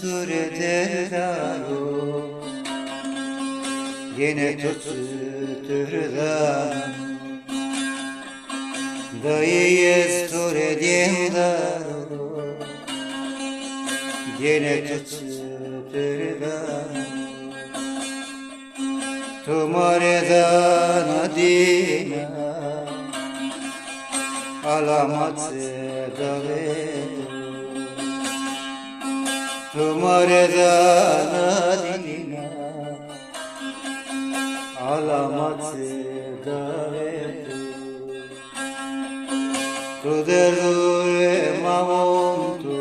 turederaro yine tuturdan dayız turederaro yine tuturdan तुम्हारे नदीना alamat dave तुम्हारे नदीना alamat dave tu derdure mamontu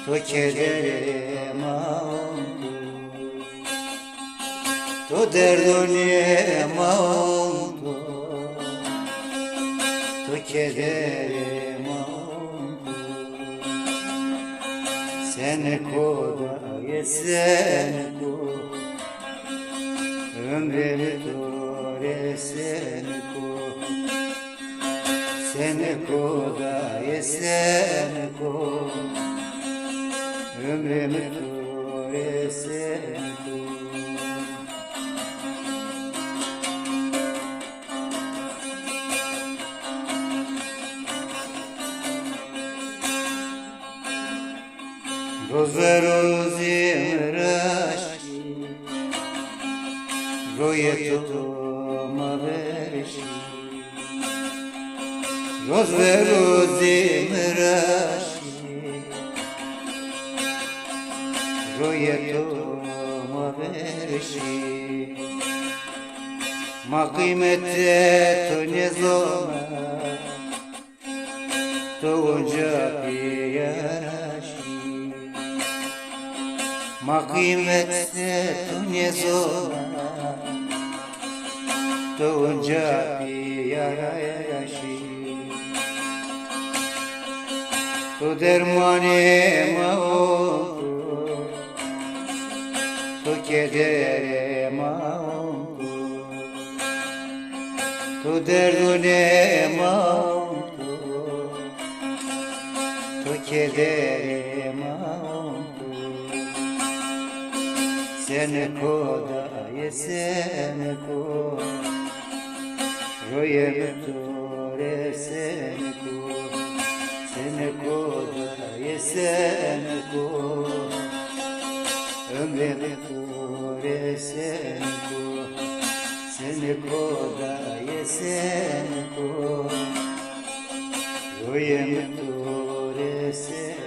tu kedere mamontu tu derdune mamontu tu kedere mamontu sen koda sen ko ömrümü dure sen ko sen koda sen ko ömrümü dure sen ko Rozerozi mrashi Royeto maveshi Rozerozi mrashi Royeto maveshi Ma kıymette to ne zona To onca piyarashi Ma kıymette tu ne zona Tu onca piyarashi Tu dermane ma oldu Tu kedere ma oldu Tu derdune ma oldu Tu kedere ma oldu Sen koda sen ko Roye tore sen ko Sen koda sen ko Ömrümü tore sen ko Sen koda sen ko Roye tore sen